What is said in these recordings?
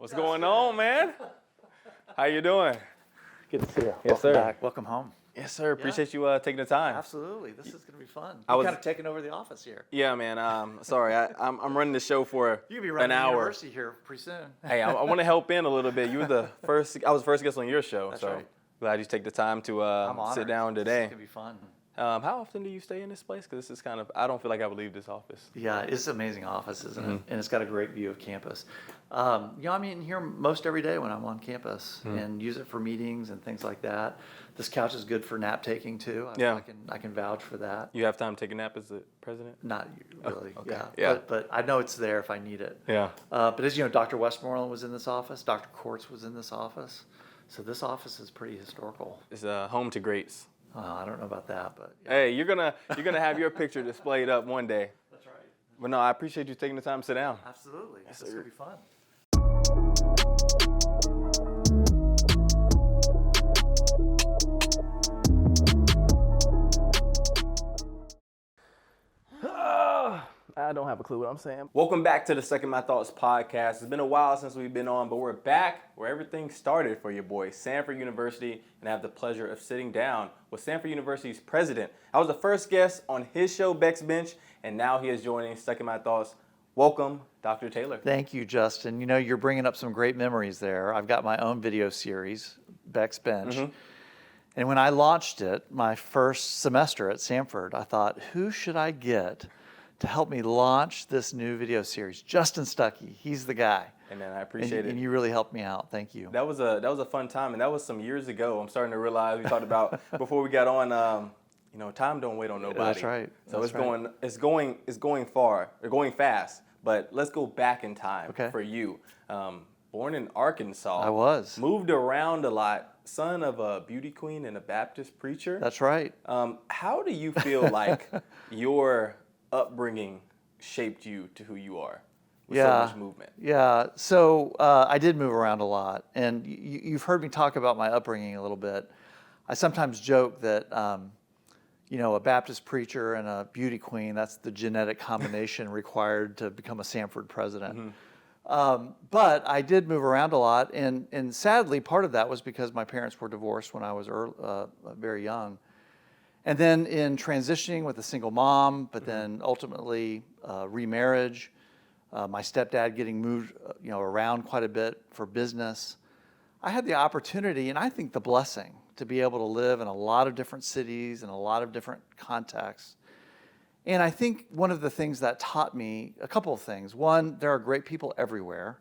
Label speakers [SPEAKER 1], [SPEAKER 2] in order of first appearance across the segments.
[SPEAKER 1] What's going on, man? How you doing?
[SPEAKER 2] Good to see you.
[SPEAKER 1] Yes, sir.
[SPEAKER 2] Back. Welcome home.
[SPEAKER 1] Yes, sir. Appreciate you taking the time.
[SPEAKER 2] Absolutely. This is going to be fun.
[SPEAKER 1] I
[SPEAKER 2] You're
[SPEAKER 1] was-
[SPEAKER 2] kind of taking over the office here.
[SPEAKER 1] Yeah, man. Sorry, I'm running the show for
[SPEAKER 2] You could be
[SPEAKER 1] an
[SPEAKER 2] running the
[SPEAKER 1] hour.
[SPEAKER 2] university here pretty soon.
[SPEAKER 1] Hey, I want to help in a little bit. You were the first. I was the first guest on your show,
[SPEAKER 2] That's
[SPEAKER 1] so
[SPEAKER 2] right.
[SPEAKER 1] glad you take the time to
[SPEAKER 2] I'm honored.
[SPEAKER 1] sit down
[SPEAKER 2] This
[SPEAKER 1] today.
[SPEAKER 2] is going to be fun.
[SPEAKER 1] How often do you stay in this place? Because this is kind of. I don't feel like I would leave this office.
[SPEAKER 2] Yeah, it's an amazing office, isn't
[SPEAKER 1] Mm-hmm.
[SPEAKER 2] it? And it's got a great view of campus. I'm in here most every day when I'm on campus
[SPEAKER 1] Mm-hmm.
[SPEAKER 2] and use it for meetings and things like that. This couch is good for nap taking too.
[SPEAKER 1] Yeah.
[SPEAKER 2] I can vouch for that.
[SPEAKER 1] You have time to take a nap as the president?
[SPEAKER 2] Not really,
[SPEAKER 1] okay.
[SPEAKER 2] yeah.
[SPEAKER 1] Yeah.
[SPEAKER 2] But I know it's there if I need it.
[SPEAKER 1] Yeah.
[SPEAKER 2] But as you know, Dr. Westmoreland was in this office. Dr. Quartz was in this office. So this office is pretty historical.
[SPEAKER 1] It's home to greats.
[SPEAKER 2] I don't know about that, but yeah.
[SPEAKER 1] Hey, you're gonna have your picture displayed up one day.
[SPEAKER 2] That's right.
[SPEAKER 1] But no, I appreciate you taking the time to sit down.
[SPEAKER 2] Absolutely.
[SPEAKER 1] Yes,
[SPEAKER 2] This is
[SPEAKER 1] sir.
[SPEAKER 2] going to be fun.
[SPEAKER 1] I don't have a clue what I'm saying. Welcome back to the Second My Thoughts podcast. It's been a while since we've been on, but we're back where everything started for your boy, Samford University, and I have the pleasure of sitting down with Samford University's president. I was the first guest on his show, Beck's Bench, and now he is joining Stuckey My Thoughts. Welcome, Dr. Taylor.
[SPEAKER 2] Thank you, Justin. You know, you're bringing up some great memories there. I've got my own video series, Beck's Bench.
[SPEAKER 1] Mm-hmm.
[SPEAKER 2] And when I launched it, my first semester at Samford, I thought, who should I get to help me launch this new video series? Justin Stuckey, he's the guy.
[SPEAKER 1] And man, I appreciate it.
[SPEAKER 2] And you really helped me out. Thank you.
[SPEAKER 1] That was a fun time, and that was some years ago. I'm starting to realize we talked about before we got on. Time don't wait on nobody.
[SPEAKER 2] That's right.
[SPEAKER 1] So
[SPEAKER 2] That's
[SPEAKER 1] it's going far. They're going fast. But let's go back in time for you. Born in Arkansas.
[SPEAKER 2] I was.
[SPEAKER 1] Moved around a lot. Son of a beauty queen and a Baptist preacher.
[SPEAKER 2] That's right.
[SPEAKER 1] How do you feel like your upbringing shaped you to who you are? With so much movement.
[SPEAKER 2] Yeah. So I did move around a lot, and you've heard me talk about my upbringing a little bit. I sometimes joke that, a Baptist preacher and a beauty queen, that's the genetic combination required to become a Samford president.
[SPEAKER 1] Mm-hmm.
[SPEAKER 2] But I did move around a lot, and sadly, part of that was because my parents were divorced when I was very young. And then in transitioning with a single mom, but then ultimately remarriage, my stepdad getting moved around quite a bit for business, I had the opportunity, and I think the blessing, to be able to live in a lot of different cities and a lot of different contexts. And I think one of the things that taught me a couple of things. One, there are great people everywhere.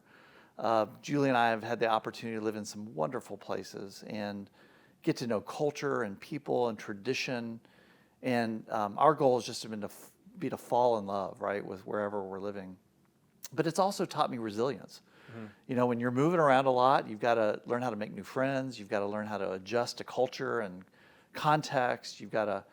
[SPEAKER 2] Julie and I have had the opportunity to live in some wonderful places and get to know culture and people and tradition. And our goal has just been to fall in love, right, with wherever we're living. But it's also taught me resilience. Mm-hmm. When you're moving around a lot, you've got to learn how to make new friends. You've got to learn how to adjust to culture and context. You've got to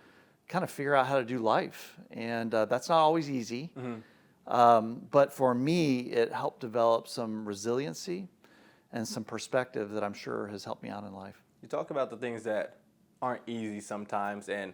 [SPEAKER 2] kind of figure out how to do life. And that's not always easy. Mm-hmm. But for me, it helped develop some resiliency and some perspective that I'm sure has helped me out in life.
[SPEAKER 1] You talk about the things that aren't easy sometimes, and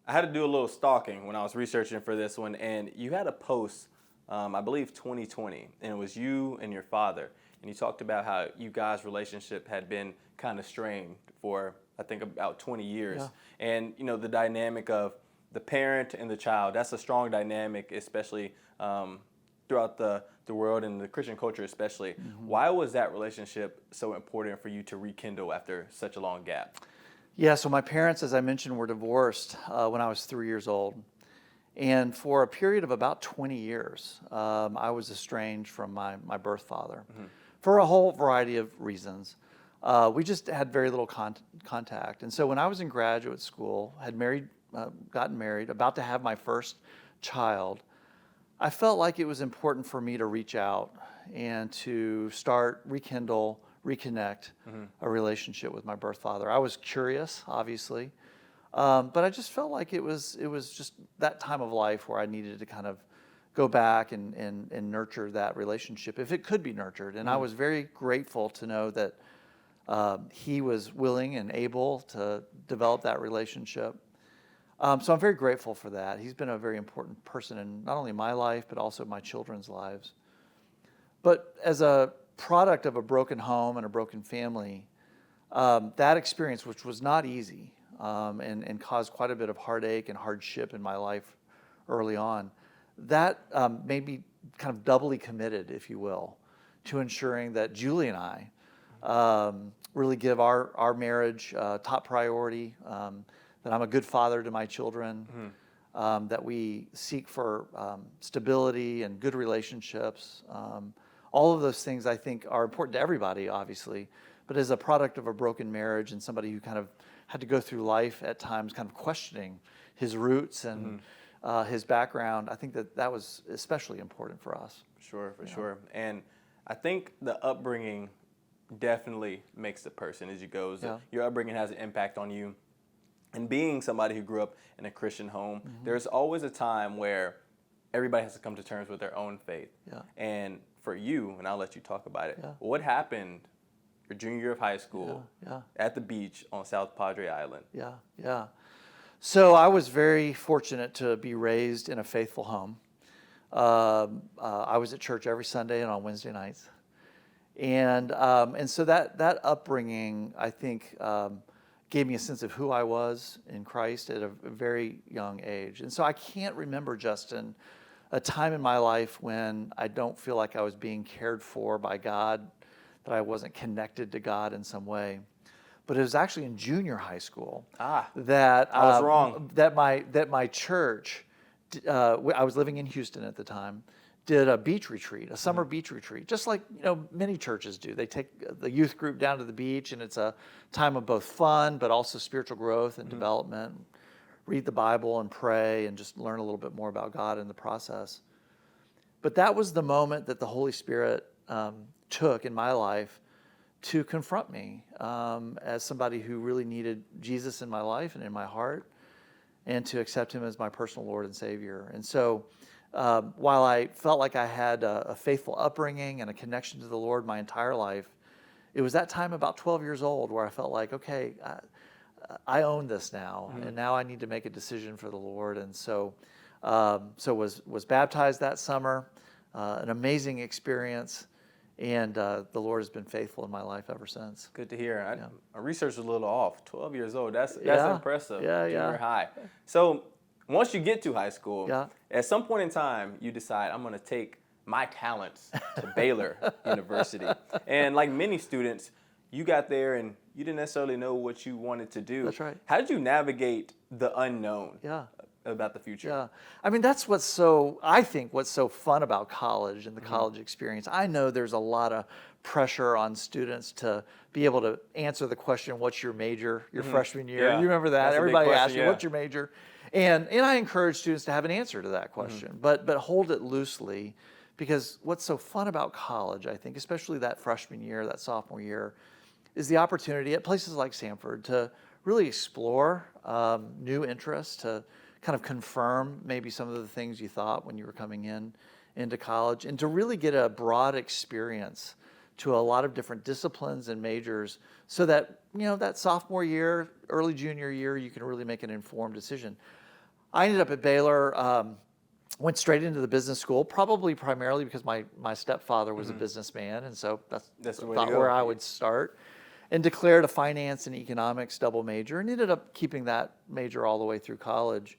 [SPEAKER 1] I had to do a little stalking when I was researching for this one, and you had a post, I believe 2020, and it was you and your father, and you talked about how you guys' relationship had been kind of strained for, I think, about 20 years.
[SPEAKER 2] Yeah.
[SPEAKER 1] And, the dynamic of the parent and the child, that's a strong dynamic, especially throughout the world and the Christian culture especially. Mm-hmm. Why was that relationship so important for you to rekindle after such a long gap?
[SPEAKER 2] Yeah, so my parents, as I mentioned, were divorced when I was 3 years old. And for a period of about 20 years, I was estranged from my birth father for a whole variety of reasons. We just had very little contact. And so when I was in graduate school, had gotten married, about to have my first child, I felt like it was important for me to reach out and to reconnect a relationship with my birth father. I was curious, obviously, but I just felt like it was just that time of life where I needed to kind of go back and nurture that relationship, if it could be nurtured. And I was very grateful to know that he was willing and able to develop that relationship. So I'm very grateful for that. He's been a very important person in not only my life, but also my children's lives. But as a product of a broken home and a broken family, that experience, which was not easy, and caused quite a bit of heartache and hardship in my life early on, that made me kind of doubly committed, if you will, to ensuring that Julie and I really give our marriage top priority, that I'm a good father to my children, that we seek for stability and good relationships. All of those things I think are important to everybody, obviously, but as a product of a broken marriage and somebody who kind of had to go through life at times kind of questioning his roots and his background, I think that was especially important for us.
[SPEAKER 1] For sure. And I think the upbringing definitely makes the person as you go. Your upbringing has an impact on you. And being somebody who grew up in a Christian home, there's always a time where everybody has to come to terms with their own faith. And for you, and I'll let you talk about it, what happened your junior year of high school at the beach on South Padre Island?
[SPEAKER 2] So I was very fortunate to be raised in a faithful home. I was at church every Sunday and on Wednesday nights. And so that upbringing, I think, gave me a sense of who I was in Christ at a very young age. And so I can't remember, Justin, a time in my life when I don't feel like I was being cared for by God, that I wasn't connected to God in some way. But it was actually in junior high school that
[SPEAKER 1] I was wrong.
[SPEAKER 2] That my church, I was living in Houston at the time, did a beach retreat, a summer beach retreat, just like many churches do. They take the youth group down to the beach, and it's a time of both fun but also spiritual growth and development. Read the Bible and pray and just learn a little bit more about God in the process. But that was the moment that the Holy Spirit took in my life to confront me as somebody who really needed Jesus in my life and in my heart, and to accept him as my personal Lord and Savior. And so while I felt like I had a faithful upbringing and a connection to the Lord my entire life, it was that time about 12 years old where I felt like, okay, I own this now, and now I need to make a decision for the Lord. And so was baptized that summer, an amazing experience. And the Lord has been faithful in my life ever since.
[SPEAKER 1] Good to hear. My research was a little off. 12 years old, that's impressive. Junior high. So once you get to high school, at some point in time, you decide, I'm going to take my talents to Baylor University. And like many students, you got there and you didn't necessarily know what you wanted to do.
[SPEAKER 2] That's right.
[SPEAKER 1] How did you navigate the unknown about the future?
[SPEAKER 2] I mean, that's what's so fun about college and the college experience. I know there's a lot of pressure on students to be able to answer the question, what's your major, your freshman year? You remember that? Everybody asks you, what's your major? And I encourage students to have an answer to that question, but hold it loosely, because what's so fun about college, I think, especially that freshman year, that sophomore year, is the opportunity at places like Samford to really explore new interests, to kind of confirm maybe some of the things you thought when you were coming into college, and to really get a broad experience to a lot of different disciplines and majors, so that that sophomore year, early junior year, you can really make an informed decision. I ended up at Baylor, went straight into the business school, probably primarily because my stepfather was a businessman, and so that's where I would start, and declared a finance and economics double major, and ended up keeping that major all the way through college.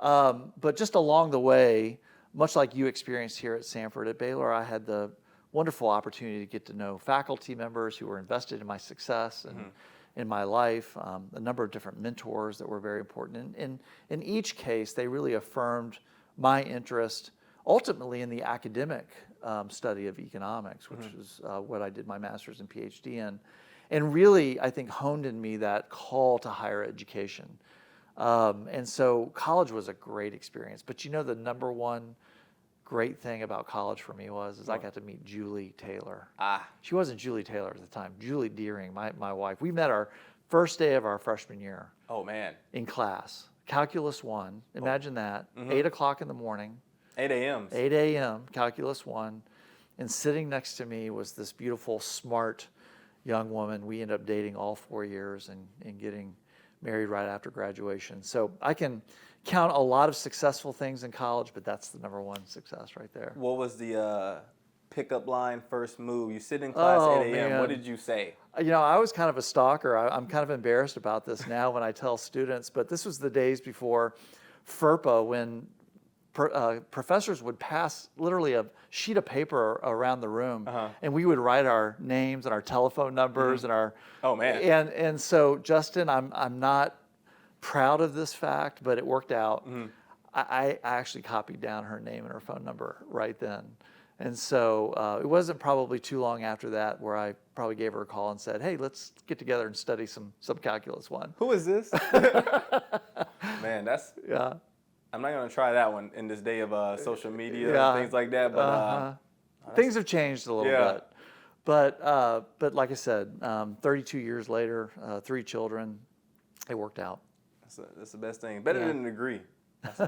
[SPEAKER 2] But just along the way, much like you experienced here at Samford, at Baylor, I had the wonderful opportunity to get to know faculty members who were invested in my success and in my life, a number of different mentors that were very important. And in each case, they really affirmed my interest ultimately in the academic study of economics, which is what I did my master's and PhD in, and really, I think, honed in me that call to higher education. And so college was a great experience. But the number one great thing about college for me is I got to meet Julie Taylor. She wasn't Julie Taylor at the time. Julie Deering, my wife. We met our first day of our freshman year.
[SPEAKER 1] Oh, man.
[SPEAKER 2] In class. Calculus 1. Imagine that. 8 o'clock in the morning.
[SPEAKER 1] 8 a.m.
[SPEAKER 2] 8 a.m., Calculus 1. And sitting next to me was this beautiful, smart young woman. We ended up dating all 4 years and getting married right after graduation. So I can count a lot of successful things in college, but that's the number one success right there.
[SPEAKER 1] What was the pickup line, first move? You sit in class at 8 a.m.
[SPEAKER 2] Man.
[SPEAKER 1] What did you say?
[SPEAKER 2] I was kind of a stalker. I'm kind of embarrassed about this now when I tell students, but this was the days before FERPA, when professors would pass literally a sheet of paper around the room, and we would write our names and our telephone numbers and our.
[SPEAKER 1] Oh man.
[SPEAKER 2] And so, Justin, I'm not proud of this fact, but it worked out. I actually copied down her name and her phone number right then. And so it wasn't probably too long after that where I probably gave her a call and said, hey, let's get together and study some Calculus 1.
[SPEAKER 1] Who is this? Man, that's...
[SPEAKER 2] Yeah.
[SPEAKER 1] I'm not going to try that one in this day of social media and things like that. But
[SPEAKER 2] things have changed a little bit. But like I said, 32 years later, 3 children, it worked out.
[SPEAKER 1] That's the best thing. Better than a degree.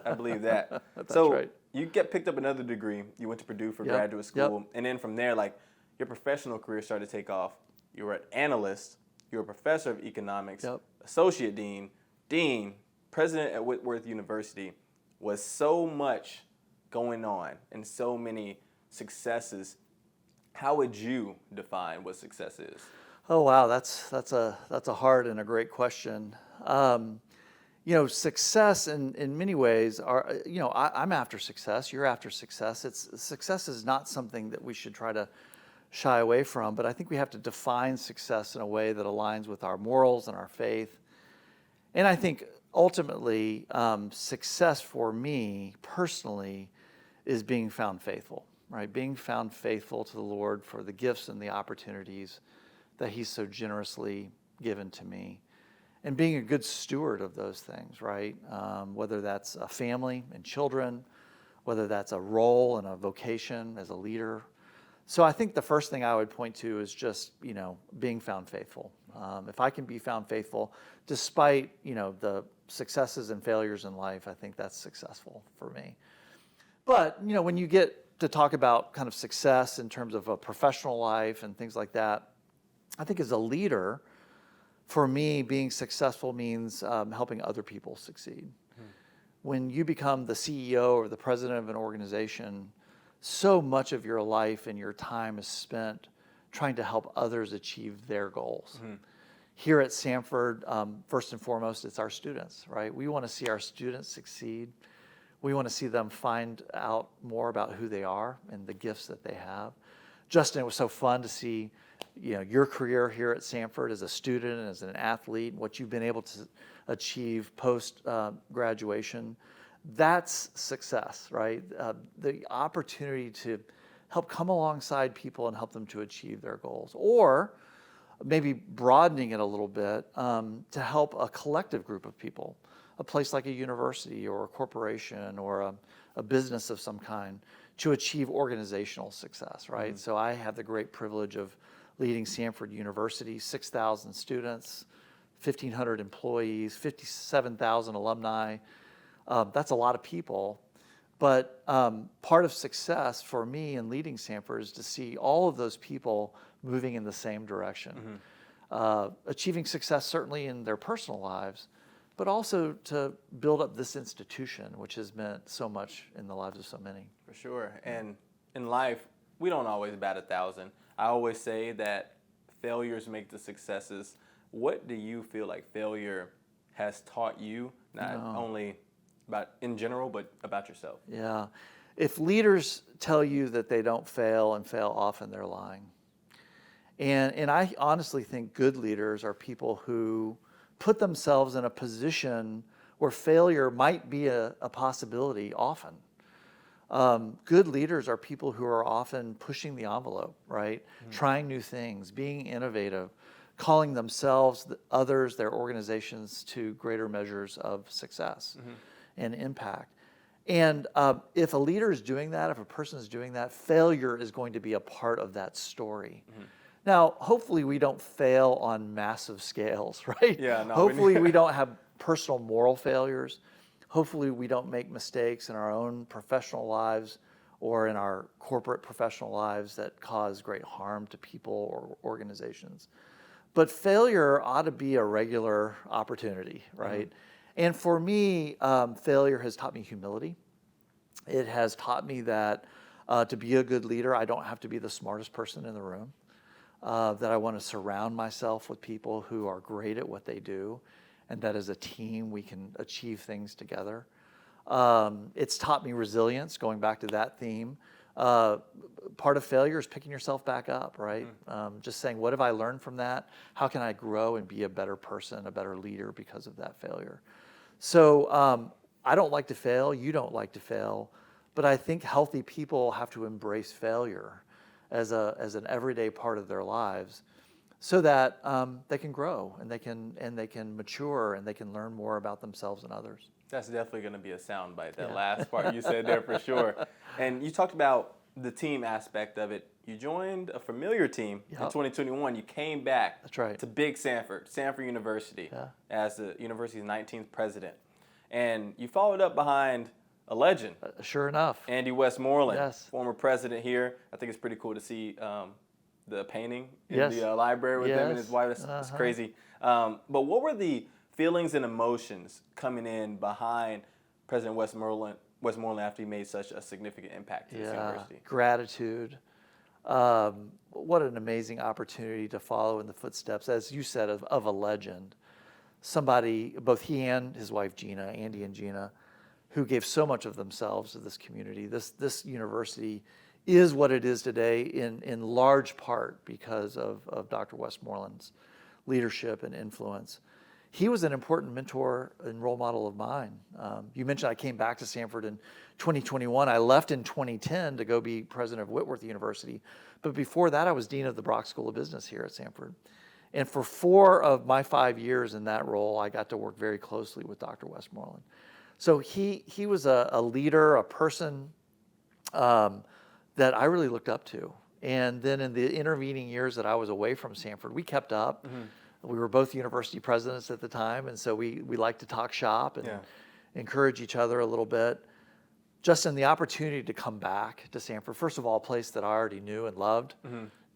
[SPEAKER 1] I believe that.
[SPEAKER 2] That's
[SPEAKER 1] so
[SPEAKER 2] right.
[SPEAKER 1] You picked up another degree. You went to Purdue for graduate school. And then from there, like, your professional career started to take off. You were an analyst. You were a professor of economics, associate dean, president at Whitworth University. Was so much going on and so many successes. How would you define what success is?
[SPEAKER 2] Oh wow, that's a hard and a great question. Success in many ways are, I'm after success, you're after success. Success is not something that we should try to shy away from, but I think we have to define success in a way that aligns with our morals and our faith. And I think ultimately, success for me personally is being found faithful, right? Being found faithful to the Lord for the gifts and the opportunities that He's so generously given to me. And being a good steward of those things, right? Whether that's a family and children, whether that's a role and a vocation as a leader. So I think the first thing I would point to is just, being found faithful. If I can be found faithful, despite, the successes and failures in life, I think that's successful for me. But, when you get to talk about kind of success in terms of a professional life and things like that, I think as a leader, for me, being successful means helping other people succeed. When you become the CEO or the president of an organization, so much of your life and your time is spent trying to help others achieve their goals. Here at Samford, first and foremost, it's our students, right? We want to see our students succeed. We want to see them find out more about who they are and the gifts that they have. Justin, it was so fun to see, your career here at Samford as a student and as an athlete, what you've been able to achieve post graduation. That's success, right? The opportunity to help come alongside people and help them to achieve their goals, or maybe broadening it a little bit to help a collective group of people, a place like a university or a corporation or a business of some kind, to achieve organizational success, right? So I have the great privilege of leading Samford University, 6,000 students, 1,500 employees, 57,000 alumni. That's a lot of people. But part of success for me in leading Samford is to see all of those people moving in the same direction. Achieving success certainly in their personal lives, but also to build up this institution, which has meant so much in the lives of so many.
[SPEAKER 1] For sure. And in life, we don't always bat 1,000. I always say that failures make the successes. What do you feel like failure has taught you, not only about in general, but about yourself?
[SPEAKER 2] Yeah. If leaders tell you that they don't fail and fail often, they're lying. And I honestly think good leaders are people who put themselves in a position where failure might be a possibility often. Good leaders are people who are often pushing the envelope, right? Trying new things, being innovative, calling themselves, others, their organizations to greater measures of success and impact. And if a leader is doing that, if a person is doing that, failure is going to be a part of that story. Now, hopefully we don't fail on massive scales, right?
[SPEAKER 1] Yeah, no,
[SPEAKER 2] hopefully we don't have personal moral failures. Hopefully we don't make mistakes in our own professional lives or in our corporate professional lives that cause great harm to people or organizations. But failure ought to be a regular opportunity, right? And for me, failure has taught me humility. It has taught me that To be a good leader, I don't have to be the smartest person in the room. That I want to surround myself with people who are great at what they do, and that as a team we can achieve things together. It's taught me resilience, going back to that theme. Part of failure is picking yourself back up, right? Just saying, what have I learned from that? How can I grow and be a better person, a better leader because of that failure? So I don't like to fail. You don't like to fail. But I think healthy people have to embrace failure as an everyday part of their lives, so that they can grow and they can mature and they can learn more about themselves and others.
[SPEAKER 1] That's definitely going to be a soundbite, that last part you said there for sure. And you talked about the team aspect of it. You joined a familiar team in 2021. You came back to Big Samford University, as the university's 19th president. And you followed up behind a legend.
[SPEAKER 2] Sure enough.
[SPEAKER 1] Andy Westmoreland, former president here. I think it's pretty cool to see the painting in the library with him and his wife. That's crazy. But what were the feelings and emotions coming in behind President Westmoreland after he made such a significant impact to this university?
[SPEAKER 2] Gratitude. What an amazing opportunity to follow in the footsteps, as you said, of a legend. Somebody, both he and his wife Gina, Andy and Gina, who gave so much of themselves to this community. This university is what it is today in large part because of Dr. Westmoreland's leadership and influence. He was an important mentor and role model of mine. You mentioned I came back to Samford in 2021. I left in 2010 to go be president of Whitworth University. But before that, I was dean of the Brock School of Business here at Samford. And for 4 of my 5 years in that role, I got to work very closely with Dr. Westmoreland. So he was a leader, a person that I really looked up to. And then in the intervening years that I was away from Samford, we kept up. We were both university presidents at the time, and so we liked to talk shop and encourage each other a little bit. Just in the opportunity to come back to Samford, first of all, a place that I already knew and loved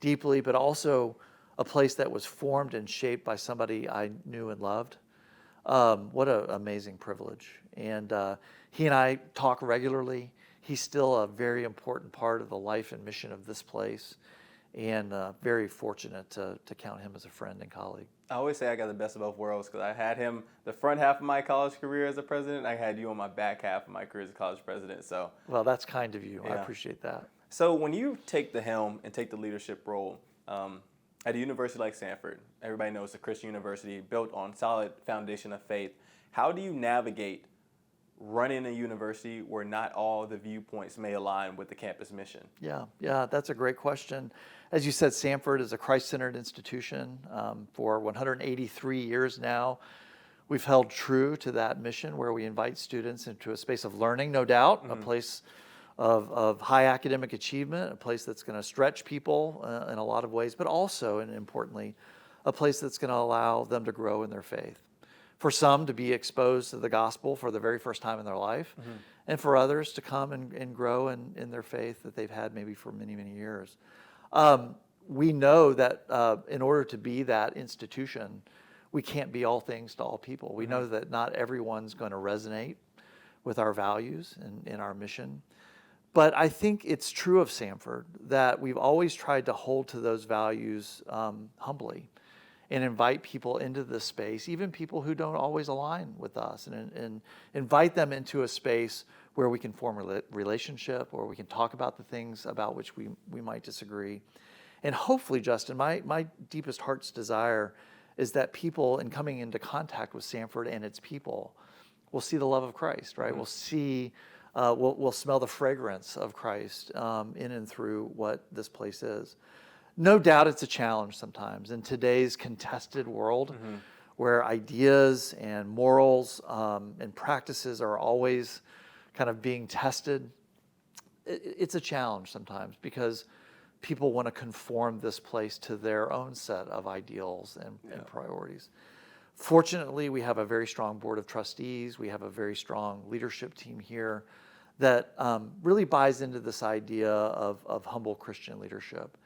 [SPEAKER 2] deeply, but also a place that was formed and shaped by somebody I knew and loved. What an amazing privilege. And he and I talk regularly. He's still a very important part of the life and mission of this place, and very fortunate to count him as a friend and colleague.
[SPEAKER 1] I always say I got the best of both worlds, because I had him the front half of my college career as a president. I had you on my back half of my career as a college president. So,
[SPEAKER 2] well, that's kind of you. I appreciate that.
[SPEAKER 1] So when you take the helm and take the leadership role at a university like Samford, everybody knows it's a Christian university built on solid foundation of faith. How do you navigate running a university where not all the viewpoints may align with the campus mission?
[SPEAKER 2] Yeah, that's a great question. As you said, Samford is a Christ-centered institution. For 183 years now, we've held true to that mission, where we invite students into a space of learning, no doubt, a place of high academic achievement, a place that's going to stretch people in a lot of ways, but also, and importantly, a place that's going to allow them to grow in their faith. For some, to be exposed to the gospel for the very first time in their life, and for others to come and grow in their faith that they've had maybe for many, many years. We know that in order to be that institution, we can't be all things to all people. We know that not everyone's going to resonate with our values and our mission. But I think it's true of Samford that we've always tried to hold to those values humbly, and invite people into this space, even people who don't always align with us, and invite them into a space where we can form a relationship, or we can talk about the things about which we might disagree. And hopefully, Justin, my deepest heart's desire is that people, in coming into contact with Samford and its people, will see the love of Christ, right? We'll see, we'll smell the fragrance of Christ in and through what this place is. No doubt it's a challenge sometimes in today's contested world, where ideas and morals and practices are always kind of being tested. It's a challenge sometimes, because people want to conform this place to their own set of ideals and priorities. Fortunately, we have a very strong board of trustees. We have a very strong leadership team here that really buys into this idea of humble Christian leadership.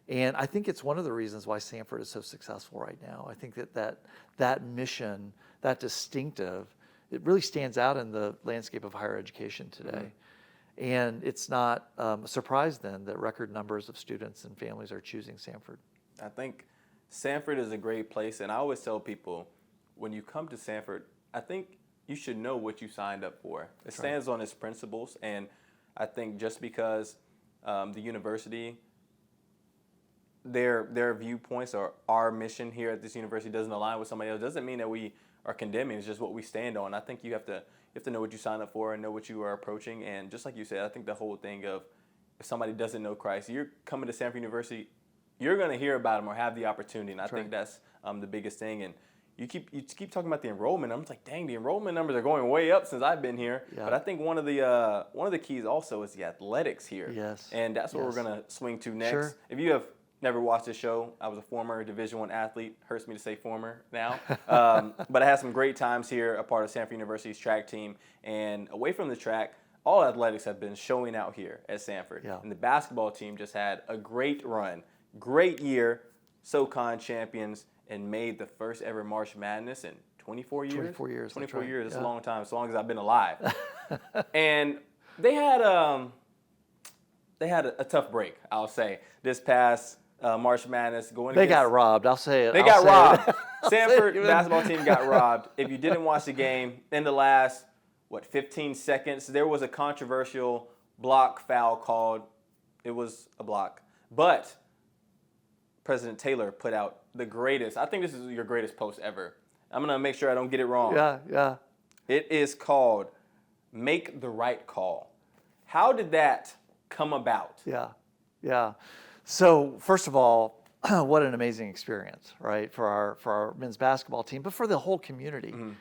[SPEAKER 2] And I think it's one of the reasons why Samford is so successful right now. I think that mission, that distinctive, it really stands out in the landscape of higher education today. And it's not a surprise then that record numbers of students and families are choosing Samford.
[SPEAKER 1] I think Samford is a great place, and I always tell people, when you come to Samford, I think you should know what you signed up for. It stands on its principles, and I think just because the university, their viewpoints or our mission here at this university doesn't align with somebody else, doesn't mean that we are condemning. It's just what we stand on. I think you have to know what you signed up for and know what you are approaching. And just like you said, I think the whole thing of if somebody doesn't know Christ, you're coming to Samford University, you're going to hear about him or have the opportunity. And I think that's the biggest thing. And you keep talking about the enrollment. I'm like, dang, the enrollment numbers are going way up since I've been here. Yeah. But I think one of the keys also is the athletics here.
[SPEAKER 2] Yes.
[SPEAKER 1] And that's what we're going to swing to next.
[SPEAKER 2] Sure.
[SPEAKER 1] If you have never watched the show, I was a former Division I athlete. Hurts me to say former now. But I had some great times here, a part of Samford University's track team. And away from the track, all athletics have been showing out here at Samford.
[SPEAKER 2] Yeah.
[SPEAKER 1] And the basketball team just had a great run, great year, SoCon champions, and made the first ever March Madness in 24 years?
[SPEAKER 2] 24 years.
[SPEAKER 1] 24 years. That's a long time, as long as I've been alive. And they had a tough break, I'll say, this past March Madness.
[SPEAKER 2] They got robbed. I'll say it.
[SPEAKER 1] They got robbed. Samford basketball team got robbed. If you didn't watch the game, in the last, 15 seconds, there was a controversial block foul called. It was a block. But President Taylor put out the greatest, I think this is your greatest post ever. I'm going to make sure I don't get it wrong.
[SPEAKER 2] Yeah.
[SPEAKER 1] It is called Make the Right Call. How did that come about?
[SPEAKER 2] Yeah. So first of all, what an amazing experience, right, for our men's basketball team, but for the whole community. Mm-hmm.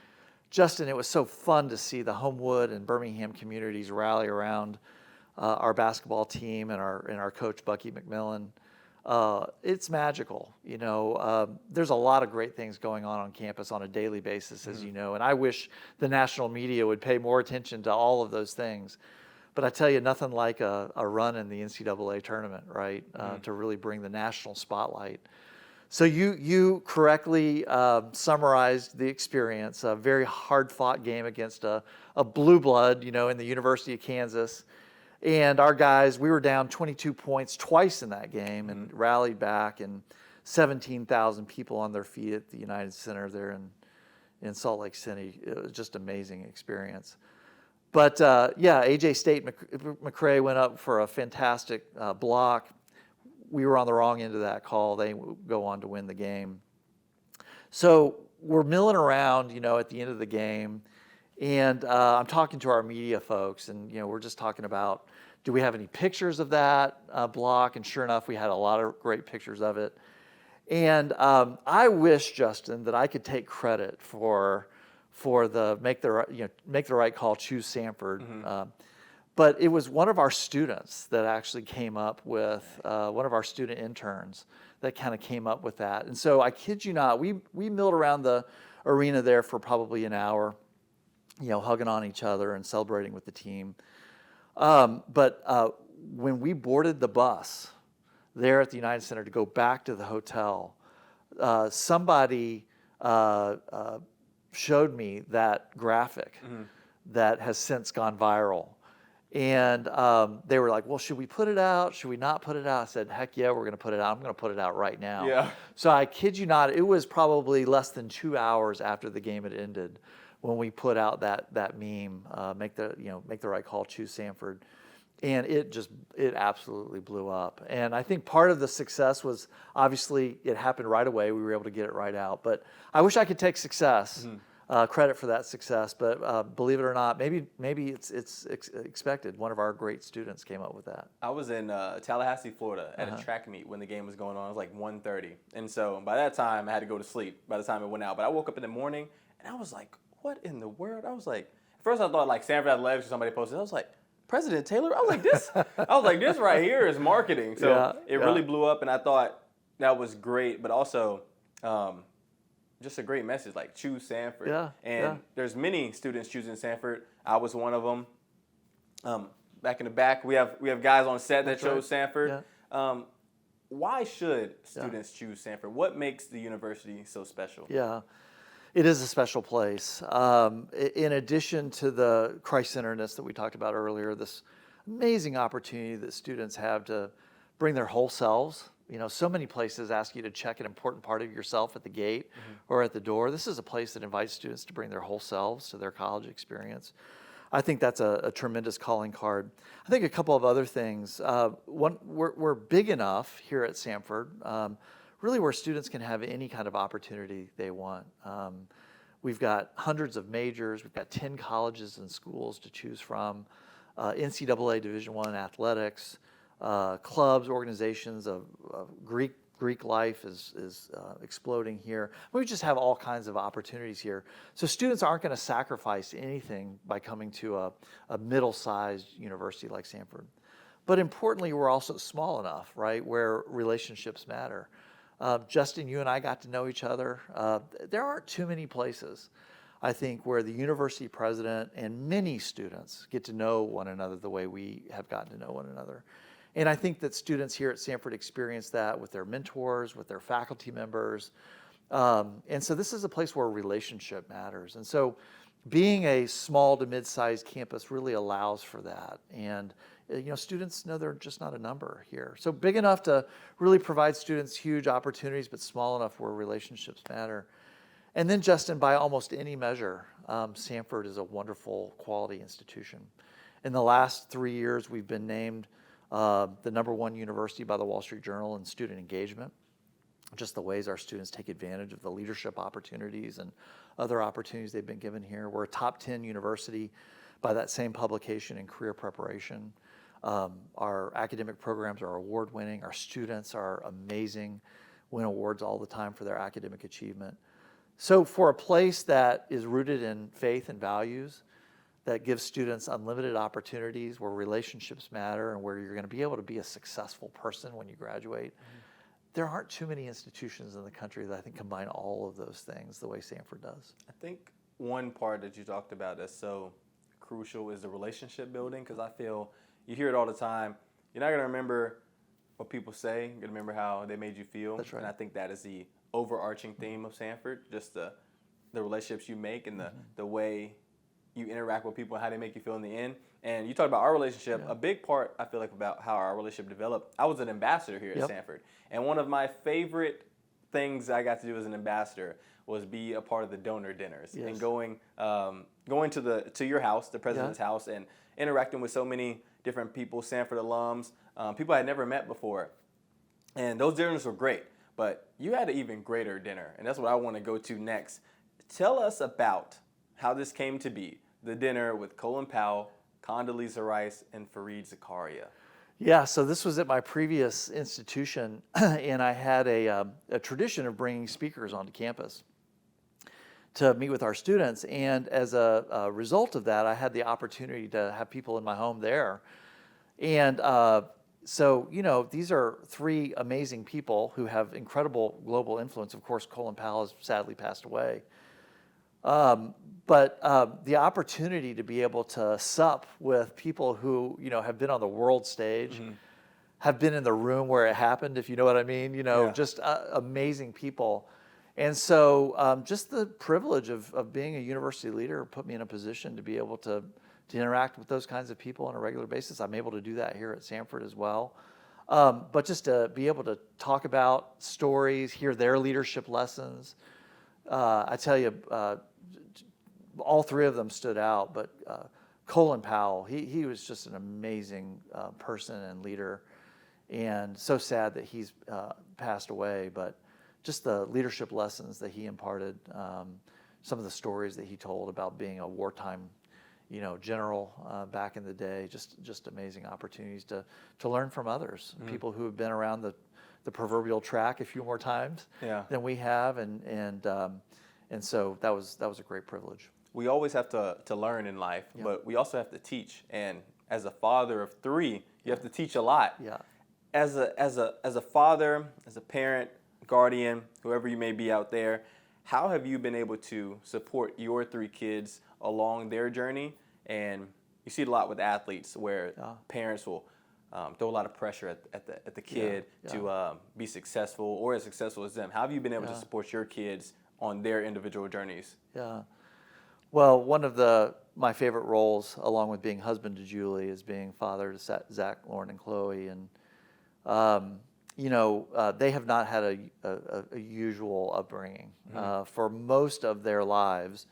[SPEAKER 2] Justin, it was so fun to see the Homewood and Birmingham communities rally around our basketball team and our coach, Bucky McMillan. It's magical. There's a lot of great things going on campus on a daily basis, as you know, and I wish the national media would pay more attention to all of those things. But I tell you, nothing like a run in the NCAA tournament, right, to really bring the national spotlight. So you correctly summarized the experience, a very hard-fought game against a blue blood, in the University of Kansas. And our guys, we were down 22 points twice in that game and rallied back, and 17,000 people on their feet at the United Center there in Salt Lake City. It was just an amazing experience. But AJ State McCray went up for a fantastic block. We were on the wrong end of that call. They go on to win the game. So we're milling around, at the end of the game. And I'm talking to our media folks, and we're just talking about, do we have any pictures of that block? And sure enough, we had a lot of great pictures of it. And I wish, Justin, that I could take credit for the make the right call, choose Samford. Mm-hmm. But it was one of our students that actually came up with one of our student interns that kind of came up with that. And so I kid you not, we milled around the arena there for probably an hour, hugging on each other and celebrating with the team. But when we boarded the bus there at the United Center to go back to the hotel, somebody showed me that graphic that has since gone viral. And they were like, well, should we put it out? Should we not put it out? I said, heck yeah, we're going to put it out. I'm going to put it out right now.
[SPEAKER 1] Yeah.
[SPEAKER 2] So I kid you not, it was probably less than 2 hours after the game had ended when we put out that meme, make the right call, choose Samford. And it absolutely blew up. And I think part of the success was, obviously, it happened right away. We were able to get it right out. But I wish I could take credit for that success. But believe it or not, maybe it's expected. One of our great students came up with that.
[SPEAKER 1] I was in Tallahassee, Florida, at a track meet when the game was going on. It was like 1:30. And so by that time, I had to go to sleep by the time it went out. But I woke up in the morning, and I was like, what in the world? I was like, at first I thought like Samford Athletics or somebody posted. I was like, President Taylor? I was like, this right here is marketing. So it really blew up, and I thought that was great, but also just a great message, like choose Samford. There's many students choosing Samford. I was one of them. Back in the back, we have guys on set that chose Samford. Yeah. Why should students choose Samford? What makes the university so special?
[SPEAKER 2] Yeah. It is a special place. In addition to the Christ-centeredness that we talked about earlier, this amazing opportunity that students have to bring their whole selves. So many places ask you to check an important part of yourself at the gate or at the door. This is a place that invites students to bring their whole selves to their college experience. I think that's a tremendous calling card. I think a couple of other things. One, we're big enough here at Samford, really where students can have any kind of opportunity they want. We've got hundreds of majors. We've got 10 colleges and schools to choose from. NCAA Division I athletics, clubs, organizations of Greek life is exploding here. We just have all kinds of opportunities here. So students aren't going to sacrifice anything by coming to a middle-sized university like Samford. But importantly, we're also small enough, right, where relationships matter. Justin, you and I got to know each other. There aren't too many places, I think, where the university president and many students get to know one another the way we have gotten to know one another. And I think that students here at Samford experience that with their mentors, with their faculty members. And so this is a place where relationship matters. And so being a small to mid-sized campus really allows for that. And students know they're just not a number here. So big enough to really provide students huge opportunities, but small enough where relationships matter. And then, Justin, by almost any measure, Samford is a wonderful quality institution. In the last 3 years, we've been named the #1 university by the Wall Street Journal in student engagement, just the ways our students take advantage of the leadership opportunities and other opportunities they've been given here. We're a top 10 university by that same publication in career preparation. Our academic programs are award-winning. Our students are amazing, win awards all the time for their academic achievement. So for a place that is rooted in faith and values, that gives students unlimited opportunities, where relationships matter, and where you're going to be able to be a successful person when you graduate, there aren't too many institutions in the country that I think combine all of those things the way Samford does.
[SPEAKER 1] I think one part that you talked about that's so crucial is the relationship building, because I feel you hear it all the time. You're not going to remember what people say. You're going to remember how they made you feel.
[SPEAKER 2] That's right.
[SPEAKER 1] And I think that is the overarching theme of Samford, just the relationships you make and the way you interact with people and how they make you feel in the end. And you talked about our relationship. A big part, I feel like, about how our relationship developed, I was an ambassador here at Samford. And one of my favorite things I got to do as an ambassador was be a part of the donor dinners and going to your house, the president's house, and interacting with so many different people, Samford alums, people I had never met before. And those dinners were great. But you had an even greater dinner, and that's what I want to go to next. Tell us about how this came to be, the dinner with Colin Powell, Condoleezza Rice, and Zakaria.
[SPEAKER 2] Yeah, so this was at my previous institution, and I had a tradition of bringing speakers onto campus to meet with our students. And as a result of that, I had the opportunity to have people in my home there. And so, these are three amazing people who have incredible global influence. Of course, Colin Powell has sadly passed away. But the opportunity to be able to sup with people who, have been on the world stage, have been in the room where it happened, if you know what I mean, just amazing people. And so just the privilege of being a university leader put me in a position to be able to interact with those kinds of people on a regular basis. I'm able to do that here at Samford as well. But just to be able to talk about stories, hear their leadership lessons. I tell you, all three of them stood out, but Colin Powell, he was just an amazing person and leader, and so sad that he's passed away, but just the leadership lessons that he imparted, some of the stories that he told about being a wartime general back in the day, just amazing opportunities to learn from others, people who have been around the proverbial track a few more times than we have, and so that was a great privilege.
[SPEAKER 1] We always have to learn in life, but we also have to teach. And as a father of three, you have to teach a lot.
[SPEAKER 2] Yeah.
[SPEAKER 1] As a father, as a parent, guardian, whoever you may be out there, how have you been able to support your three kids along their journey? And you see it a lot with athletes where parents will throw a lot of pressure at the kid to be successful or as successful as them. How have you been able to support your kids on their individual journeys?
[SPEAKER 2] Yeah. Well, one of my favorite roles, along with being husband to Julie, is being father to Zach, Lauren, and Chloe. And they have not had a usual upbringing. For most of their lives,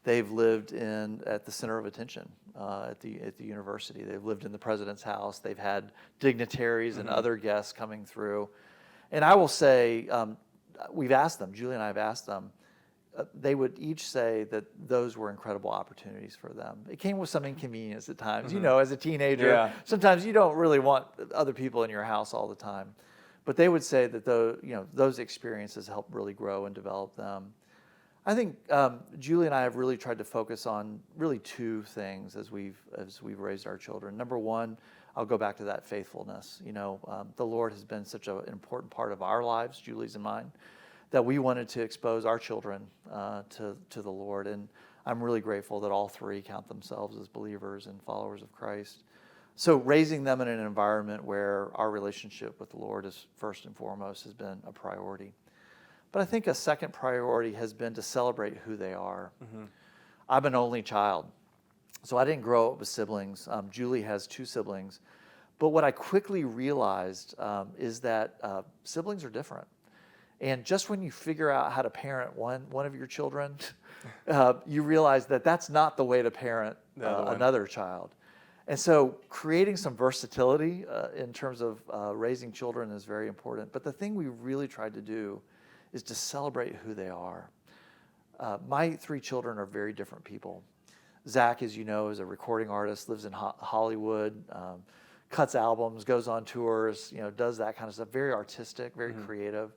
[SPEAKER 2] they've lived at the center of attention at the university. They've lived in the president's house. They've had dignitaries and other guests coming through. And I will say, we've asked them, Julie and I have asked them, they would each say that those were incredible opportunities for them. It came with some inconvenience at times. As a teenager, sometimes you don't really want other people in your house all the time. But they would say that those experiences helped really grow and develop them. I think Julie and I have really tried to focus on really two things as we've raised our children. Number one, I'll go back to that faithfulness. The Lord has been such an important part of our lives, Julie's and mine, that we wanted to expose our children to the Lord. And I'm really grateful that all three count themselves as believers and followers of Christ. So raising them in an environment where our relationship with the Lord is first and foremost has been a priority. But I think a second priority has been to celebrate who they are. I'm an only child, so I didn't grow up with siblings. Julie has two siblings. But what I quickly realized is that siblings are different. And just when you figure out how to parent one of your children, you realize that that's not the way to parent another child. And so creating some versatility in terms of raising children is very important. But the thing we really tried to do is to celebrate who they are. My three children are very different people. Zach, as you know, is a recording artist, lives in Hollywood, cuts albums, goes on tours, does that kind of stuff. Very artistic, very creative.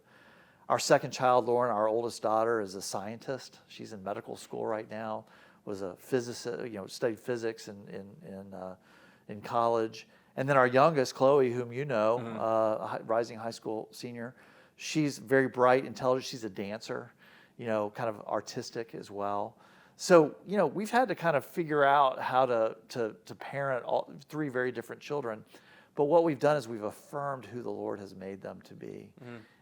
[SPEAKER 2] Our second child, Lauren, our oldest daughter, is a scientist. She's in medical school right now. Was a physicist, studied physics in college. And then our youngest, Chloe, whom you know, rising high school senior, she's very bright, intelligent. She's a dancer, kind of artistic as well. So, we've had to kind of figure out how to parent all three very different children. But what we've done is we've affirmed who the Lord has made them to be.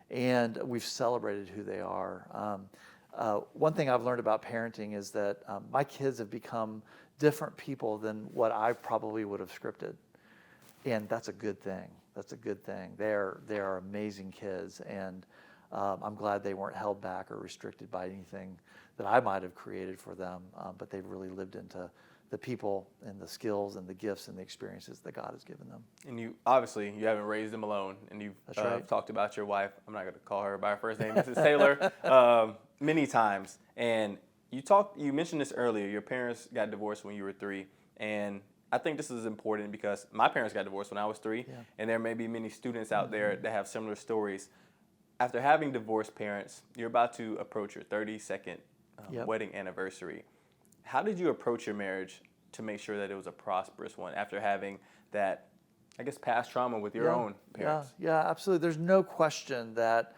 [SPEAKER 2] And we've celebrated who they are. One thing I've learned about parenting is that my kids have become different people than what I probably would have scripted. And that's a good thing. That's a good thing. They are amazing kids, and I'm glad they weren't held back or restricted by anything that I might have created for them, but they've really lived into the people and the skills and the gifts and the experiences that God has given them.
[SPEAKER 1] And you haven't raised them alone, and you've talked about your wife. I'm not going to call her by her first name, Mrs. Taylor, many times. And you mentioned this earlier. Your parents got divorced when you were 3, and I think this is important because my parents got divorced when I was 3, and there may be many students out there that have similar stories. After having divorced parents, you're about to approach your 32nd wedding anniversary. How did you approach your marriage to make sure that it was a prosperous one after having that, I guess, past trauma with your own parents?
[SPEAKER 2] Yeah, absolutely. There's no question that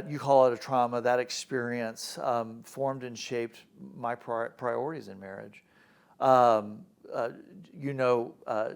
[SPEAKER 2] you call it a trauma, that experience formed and shaped my priorities in marriage.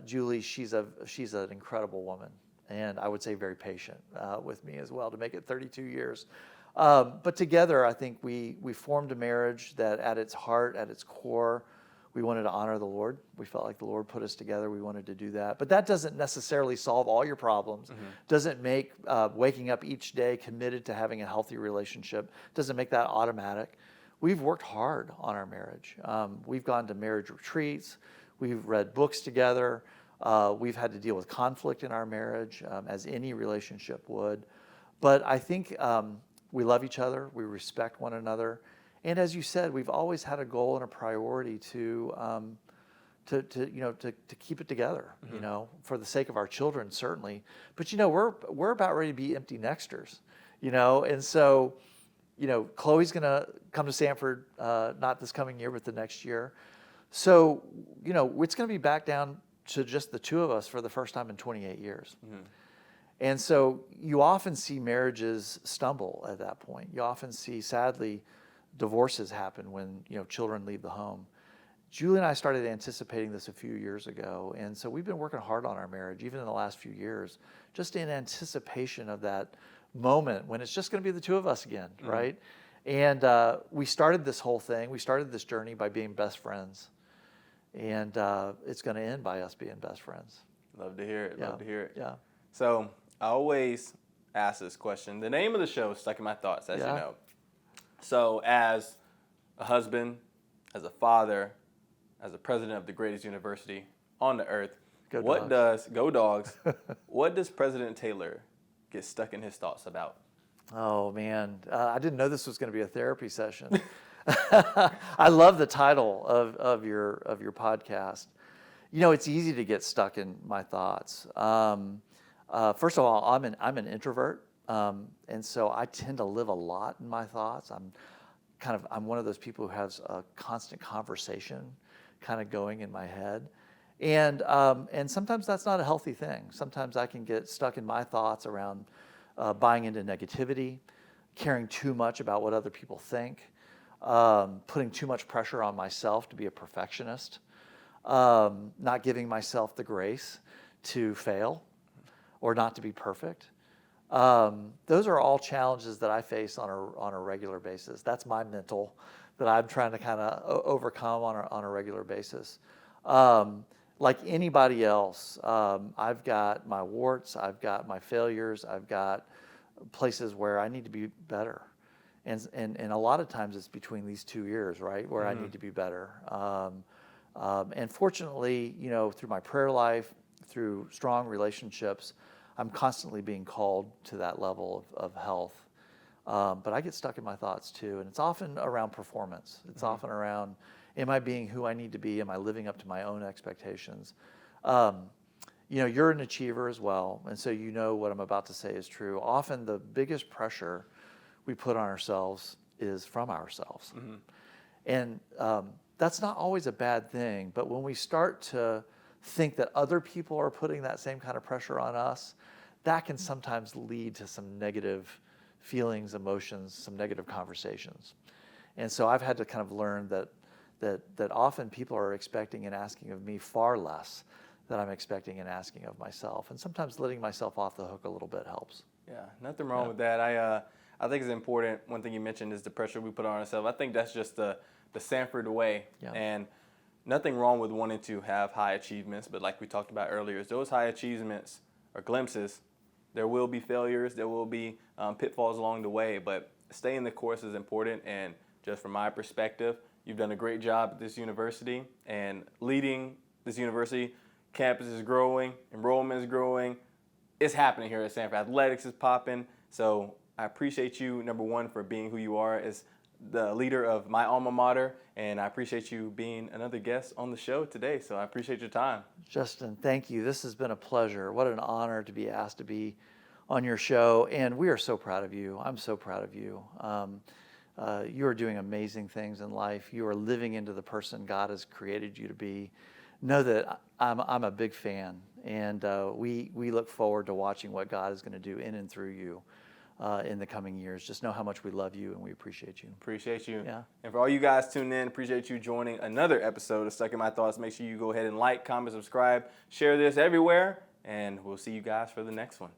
[SPEAKER 2] Julie, she's an incredible woman, and I would say very patient with me as well to make it 32 years. But together, I think we formed a marriage that at its heart, at its core, we wanted to honor the Lord. We felt like the Lord put us together. We wanted to do that. But that doesn't necessarily solve all your problems. Doesn't make waking up each day committed to having a healthy relationship, doesn't make that automatic. We've worked hard on our marriage. We've gone to marriage retreats. We've read books together. We've had to deal with conflict in our marriage, as any relationship would. But I think we love each other. We respect one another. And as you said, we've always had a goal and a priority to keep it together, for the sake of our children, certainly. But, we're about ready to be empty nesters, and so, Chloe's going to come to Samford, not this coming year, but the next year. So, it's going to be back down to just the two of us for the first time in 28 years. And so you often see marriages stumble at that point. You often see, sadly, divorces happen when, children leave the home. Julie and I started anticipating this a few years ago, and so we've been working hard on our marriage, even in the last few years, just in anticipation of that moment when it's just going to be the two of us again, right? And we started this whole thing, we started this journey by being best friends. And it's going to end by us being best friends.
[SPEAKER 1] Love to hear it.
[SPEAKER 2] Yeah.
[SPEAKER 1] Love to hear it.
[SPEAKER 2] Yeah.
[SPEAKER 1] So I always ask this question. The name of the show is Stuck in My Thoughts, as you
[SPEAKER 2] Yeah.
[SPEAKER 1] know. So as a husband, as a father, as a president of the greatest university on the earth,
[SPEAKER 2] Go
[SPEAKER 1] Dogs, what does President Taylor get stuck in his thoughts about?
[SPEAKER 2] Oh, man. I didn't know this was going to be a therapy session. I love the title of your podcast. You know, it's easy to get stuck in my thoughts. First of all, I'm an introvert, and so I tend to live a lot in my thoughts. I'm one of those people who has a constant conversation kind of going in my head. And sometimes that's not a healthy thing. Sometimes I can get stuck in my thoughts around buying into negativity, caring too much about what other people think, putting too much pressure on myself to be a perfectionist, not giving myself the grace to fail or not to be perfect. Those are all challenges that I face on a regular basis. That's my mental that I'm trying to kind of overcome on a regular basis. Like anybody else, I've got my warts, I've got my failures, I've got places where I need to be better. And a lot of times it's between these two ears, right, where I need to be better. And fortunately, you know, through my prayer life, through strong relationships, I'm constantly being called to that level of health. But I get stuck in my thoughts too, and it's often around performance. It's often around, am I being who I need to be? Am I living up to my own expectations? You know, you're an achiever as well, and so you know what I'm about to say is true. Often the biggest pressure we put on ourselves is from ourselves. And that's not always a bad thing, but when we start to think that other people are putting that same kind of pressure on us, that can sometimes lead to some negative feelings, emotions, some negative conversations. And so I've had to kind of learn that often people are expecting and asking of me far less than I'm expecting and asking of myself. And sometimes letting myself off the hook a little bit helps.
[SPEAKER 1] Yeah, nothing wrong with that. I think it's important. One thing you mentioned is the pressure we put on ourselves. I think that's just the Samford way.
[SPEAKER 2] Yeah.
[SPEAKER 1] And nothing wrong with wanting to have high achievements, but like we talked about earlier, those high achievements are glimpses. There will be failures. There will be pitfalls along the way, but staying the course is important. And just from my perspective, you've done a great job at this university and leading this university. Campus is growing, enrollment is growing. It's happening here at Samford. Athletics is popping. So I appreciate you, number one, for being who you are as the leader of my alma mater, and I appreciate you being another guest on the show today. So I appreciate your time.
[SPEAKER 2] Justin, thank you. This has been a pleasure. What an honor to be asked to be on your show, and we are so proud of you. I'm so proud of you. You are doing amazing things in life. You are living into the person God has created you to be. Know that I'm a big fan, and we look forward to watching what God is going to do in and through you in the coming years. Just know how much we love you and we appreciate you.
[SPEAKER 1] Appreciate you.
[SPEAKER 2] Yeah.
[SPEAKER 1] And for all you guys tuning in, appreciate you joining another episode of Stuck in My Thoughts. Make sure you go ahead and like, comment, subscribe, share this everywhere, and we'll see you guys for the next one.